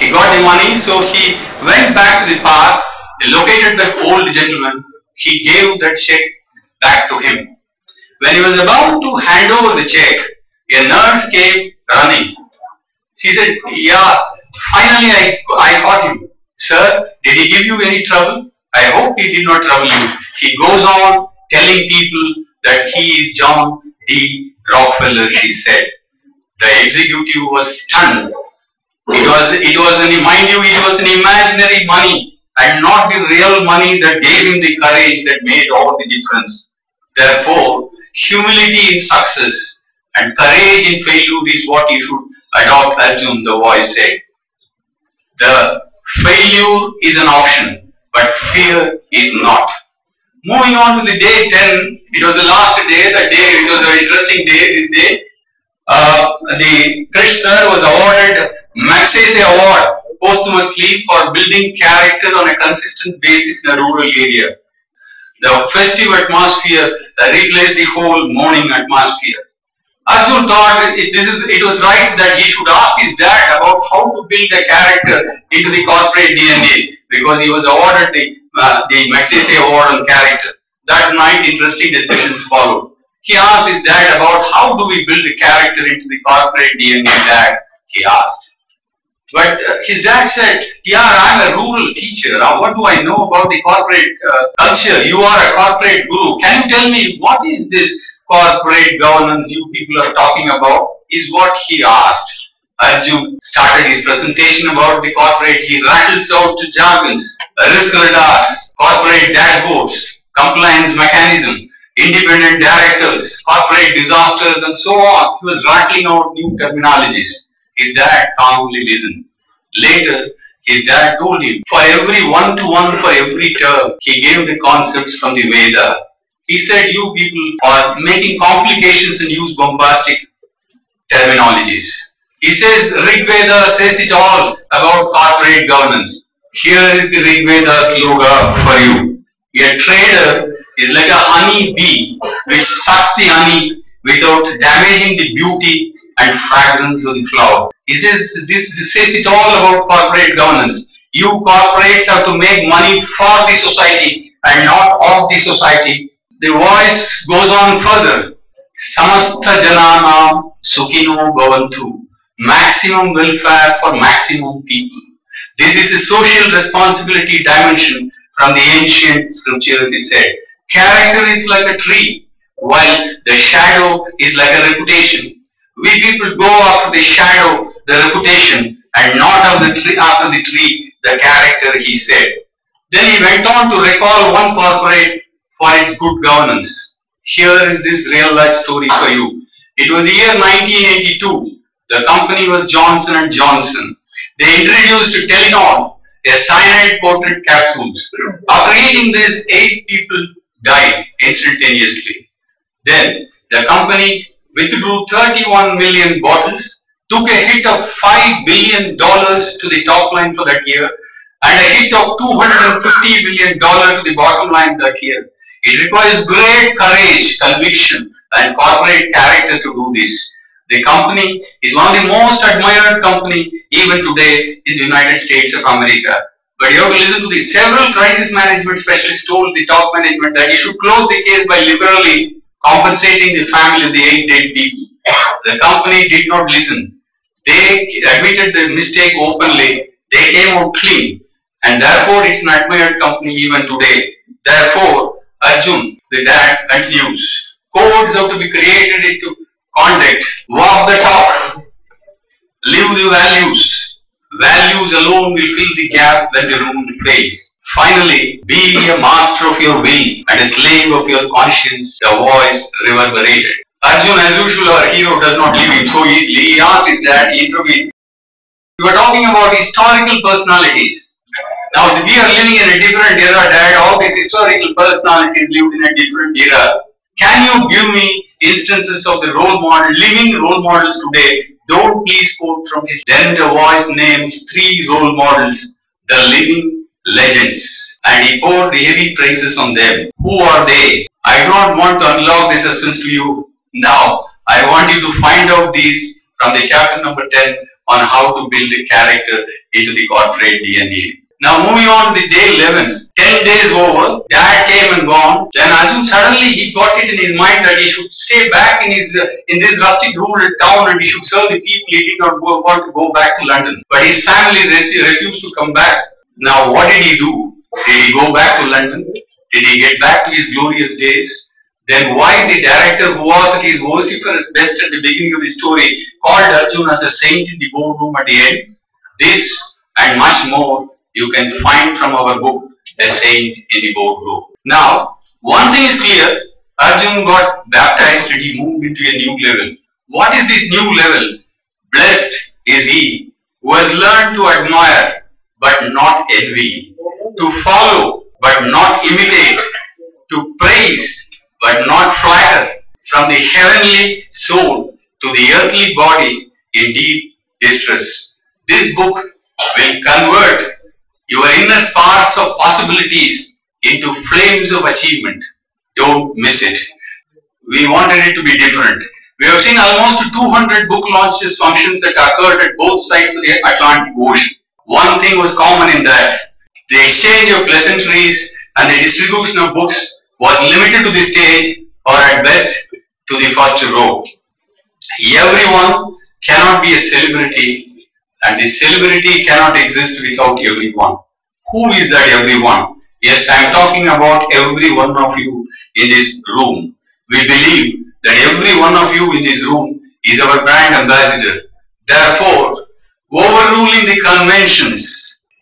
He got the money, so he went back to the park, he located that old gentleman, he gave that check back to him. When he was about to hand over the check, a nurse came running. She said, yeah, finally I caught him. Sir, did he give you any trouble? I hope he did not trouble you. He goes on telling people that he is John D. Rockefeller, she said. The executive was stunned. It was an imaginary money and not the real money that gave him the courage that made all the difference. Therefore, humility in success and courage in failure is what you should adopt, Arjun, the voice said. The failure is an option, but fear is not. Moving on to the day 10, it was the last day, it was an interesting day, this day. The Krish sir was awarded Magsaysay Award posthumously for building character on a consistent basis in a rural area. The festive atmosphere replaced the whole mourning atmosphere. Arjun thought it was right that he should ask his dad about how to build a character into the corporate DNA, because he was awarded the Magsaysay Award on character. That night, interesting discussions followed. He asked his dad about how do we build a character into the corporate DNA, Dad, he asked. But his dad said, yeah, I'm a rural teacher. What do I know about the corporate culture? You are a corporate guru. Can you tell me what is this corporate governance you people are talking about? Is what he asked. Arjun started his presentation about the corporate. He rattles out to jargons, risk radars, corporate dashboards, compliance mechanism, independent directors, corporate disasters, and so on. He was rattling out new terminologies. His dad calmly listened. Later, his dad told him, for every one-to-one, for every term, he gave the concepts from the Veda. He said, you people are making complications and use bombastic terminologies. He says, Rig Veda says it all about corporate governance. Here is the Rig Veda slogan for you. A trader is like a honey bee which sucks the honey without damaging the beauty and fragrance of the flower. He says this says it all about corporate governance. You corporates have to make money for the society and not of the society. The voice goes on further. Samastha jananam sukhino bhavantu. Maximum welfare for maximum people. This is a social responsibility dimension from the ancient scriptures, it said. Character is like a tree, while the shadow is like a reputation. We people go after the shadow, the reputation, and not after the tree, the character, he said. Then he went on to recall one corporate for its good governance. Here is this real life story for you. It was the year 1982. The company was Johnson & Johnson. They introduced Telenol, a cyanide coated capsules. After eating this, 8 people died instantaneously. Then the company withdrew 31 million bottles, took a hit of $5 billion to the top line for that year, and a hit of $250 million to the bottom line that year. It requires great courage, conviction, and corporate character to do this. The company is one of the most admired company even today in the United States of America. But you have to listen to the several crisis management specialists told the top management that you should close the case by liberally compensating the family of the 8 dead people. The company did not listen. They admitted the mistake openly. They came out clean. And therefore it's an admired company even today. Therefore, Arjun, the dad, continues. Codes have to be created into conduct. Walk the talk. Live the values. Values alone will fill the gap when the room fades. Finally, be a master of your will and a slave of your conscience, the voice reverberated. Arjun, as usual, our hero does not leave him so easily. He asked his dad, he intervened. You are talking about historical personalities. Now, we are living in a different era, Dad. All these historical personalities lived in a different era. Can you give me instances of the role model, living role models today? Don't please quote from his. Then the voice names 3 role models, the living legends, and he poured heavy praises on them. Who are they? I do not want to unlock the suspense to you now. I want you to find out these from the chapter number 10 on how to build a character into the corporate DNA. Now moving on to the day 11, 10 days over, dad came and gone. Then Arjun suddenly he got it in his mind that he should stay back in this rustic rural town and he should serve the people. He did not want to go back to London. But his family refused to come back. Now what did he do? Did he go back to London? Did he get back to his glorious days? Then why the director, who was at his vociferous best at the beginning of the story, called Arjun as a saint in the boardroom at the end? This and much more you can find from our book, A Saint in the Boardroom. Now, one thing is clear, Arjun got baptized and he moved into a new level. What is this new level? Blessed is he who has learned to admire but not envy, to follow but not imitate, to praise but not flatter, from the heavenly soul to the earthly body in deep distress. This book will convert your inner sparks of possibilities into flames of achievement. Don't miss it. We wanted it to be different. We have seen almost 200 book launches functions that occurred at both sides of the Atlantic Ocean. One thing was common in that. The exchange of pleasantries and the distribution of books was limited to the stage or at best to the first row. Everyone cannot be a celebrity and the celebrity cannot exist without everyone. Who is that everyone? Yes, I am talking about every one of you in this room. We believe that every one of you in this room is our brand ambassador. Therefore, overruling the conventions,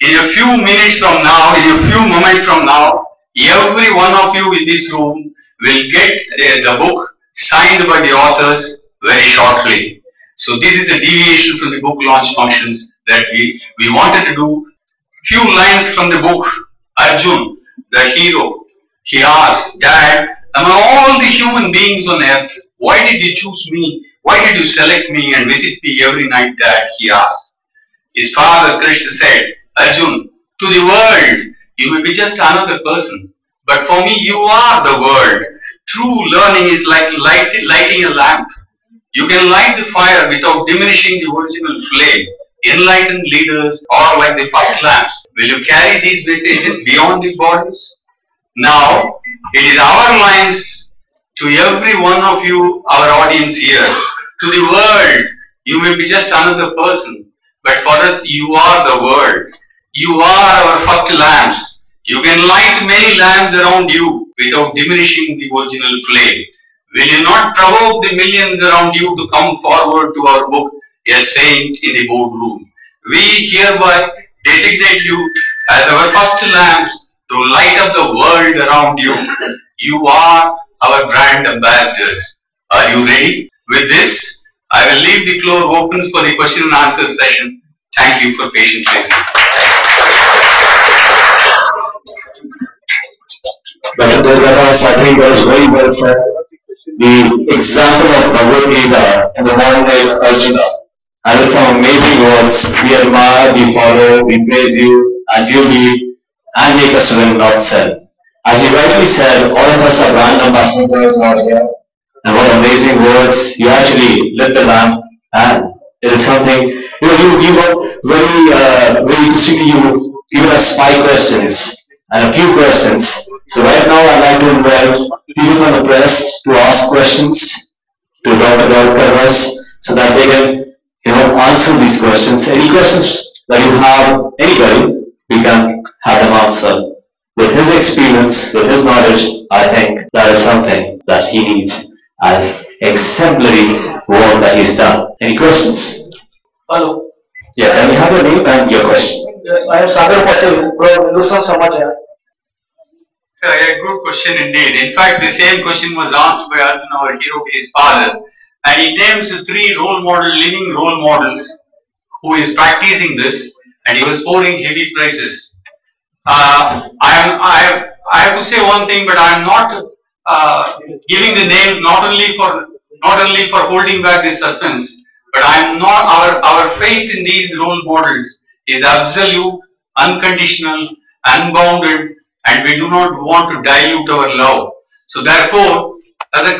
in a few minutes from now, in a few moments from now, every one of you in this room will get the book signed by the authors very shortly. So this is a deviation from the book launch functions that we wanted to do. Few lines from the book. Arjun, the hero, he asked, Dad, among all the human beings on earth, why did you choose me? Why did you select me and visit me every night, Dad? He asked. His father, Krishna, said, Arjun, to the world, you may be just another person. But for me, you are the world. True learning is like lighting a lamp. You can light the fire without diminishing the original flame. Enlightened leaders are like the first lamps. Will you carry these messages beyond the borders? Now, it is our lines to every one of you, our audience here. To the world, you may be just another person. But for us, you are the world. You are our first lamps. You can light many lamps around you without diminishing the original flame. Will you not provoke the millions around you to come forward to our book, A Saint in the Boardroom? We hereby designate you as our first lamps to light up the world around you. You are our brand ambassadors. Are you ready? With this, I will leave the floor open for the question and answer session. Thank you for patient listening. Dr.Durgadoss, I think that was very well said. The example of Bhagavad Gita and the modern day Arjuna, and with some amazing words, we admire, we follow, we praise you as you lead and make us to win, not sell. As you rightly said, all of us are brand ambassadors out here, and what amazing words. You actually lit the lamp, and it is something, you were very distinctly, you given us 5 questions and a few questions. So right now I'd like to invite people from the press to ask questions to Dr. Durgadoss so that they can, answer these questions. Any questions that you have, anybody, we can have them answer. With his experience, with his knowledge, I think that is something that he needs as exemplary work that he's done. Any questions? Hello. Yeah, can we have your name and your question? Yes, I am Sagar Patel from Hindustan Samachar. A good question indeed. In fact, the same question was asked by Arjun, our hero, his father. And he names 3 living role models who is practicing this, and he was pouring heavy praises. I have to say one thing, but I am not giving the names not only for holding back this suspense, but I am not. Our faith in these role models is absolute, unconditional, unbounded, and we do not want to dilute our love. So therefore, as a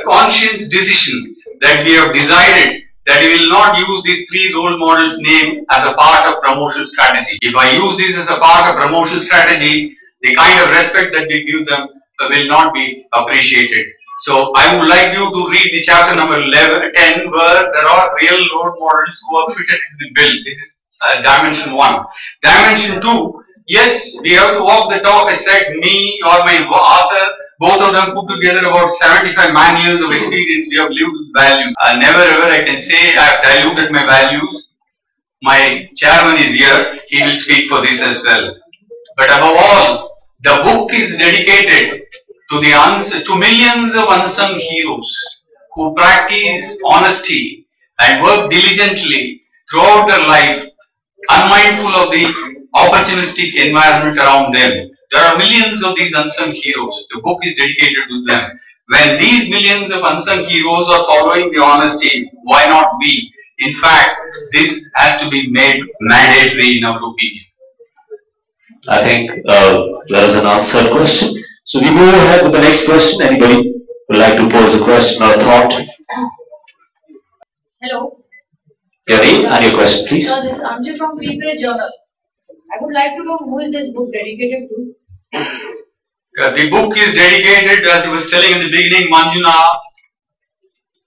conscious decision that we have decided that he will not use these three role models' name as a part of promotional strategy. If I use this as a part of promotional strategy, the kind of respect that we give them will not be appreciated. So I would like you to read the chapter number 10, where there are real role models who are fitted into the bill. This is dimension 1. Dimension 2, yes, we have to walk the talk. I said me or my author, both of them put together about 75 man years of experience. We have lived with value. Never ever I can say I have diluted my values. My chairman is here. He will speak for this as well. But above all, the book is dedicated to millions of unsung heroes who practice honesty and work diligently throughout their life, unmindful of the opportunistic environment around them. There are millions of these unsung heroes. The book is dedicated to them. When these millions of unsung heroes are following the honesty, why not we? In fact, this has to be made mandatory in our opinion. I think there is an answered question. So we move ahead with the next question. Anybody would like to pose a question or a thought? Hello. Your name and your question, please. This is Anju from FABLE Journal. I would like to know who is this book dedicated to? The book is dedicated, as I was telling in the beginning, Manjuna,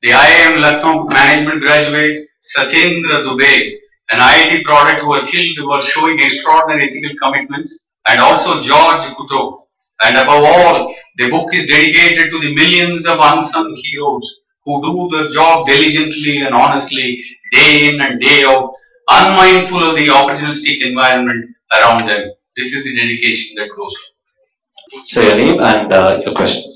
the IIM Lucknow management graduate, Satyendra Dubey, an IIT product who were killed, who were showing extraordinary ethical commitments, and also George Couteau. And above all, the book is dedicated to the millions of unsung heroes who do their job diligently and honestly, day in and day out, unmindful of the opportunistic environment around them. This is the dedication that goes on. Say your name and your question.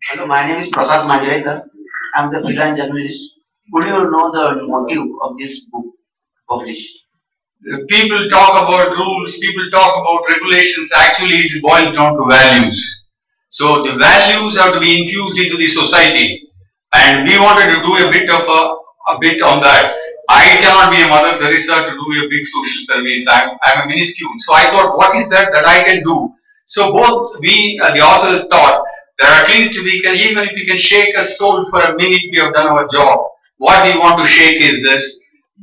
Hello, my name is Prasad Manjrekar. I am the freelance journalist. Could you know the motive of this book published? People talk about rules, people talk about regulations. Actually, it boils down to values. So the values have to be infused into the society, and we wanted to do a bit on that. I cannot be a Mother Teresa to do a big social service. I'm a minuscule. So I thought, what is that I can do? So both we, the authors, thought that at least we can, even if we can shake a soul for a minute, we have done our job. What we want to shake is this: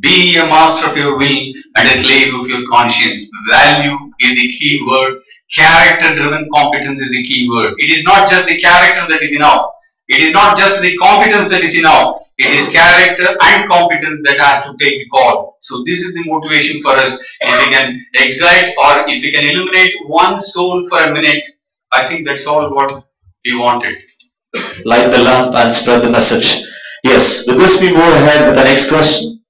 be a master of your will and a slave of your conscience. Value is the key word. Character-driven competence is the key word. It is not just the character that is enough. It is not just the competence that is enough. It is character and competence that has to take the call. So this is the motivation for us. If we can excite or if we can illuminate one soul for a minute, I think that's all what we wanted. Light the lamp and spread the message. Yes, with this we move ahead with the next question.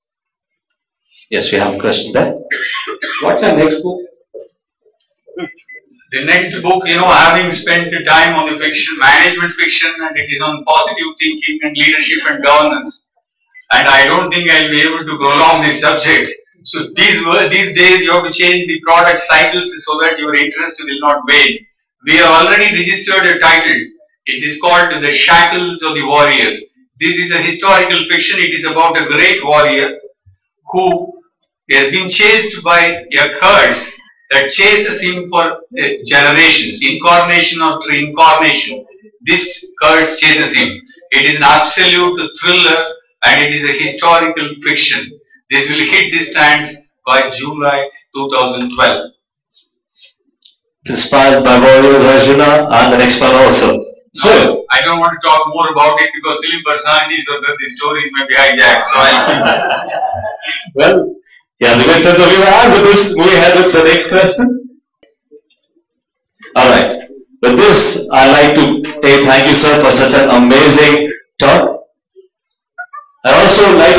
Yes, we have a question there. What's our next book? The next book, having spent the time on the fiction, management fiction, and it is on positive thinking and leadership and governance. And I don't think I'll be able to prolong this subject. So these days you have to change the product cycles so that your interest will not wane. We have already registered a title. It is called The Shackles of the Warrior. This is a historical fiction. It is about a great warrior who has been chased by a curse that chases him for generations, incarnation or reincarnation. This curse chases him. It is an absolute thriller and it is a historical fiction. This will hit the stands by July 2012. Inspired by Warriors Arjuna and the next one also. So, I don't want to talk more about it because film personalities or the stories may be hijacked. So I'll keep well, he has a good sense of humor. And with this, moving ahead with the next question. Alright. With this, I'd like to say thank you, sir, for such an amazing talk. I also like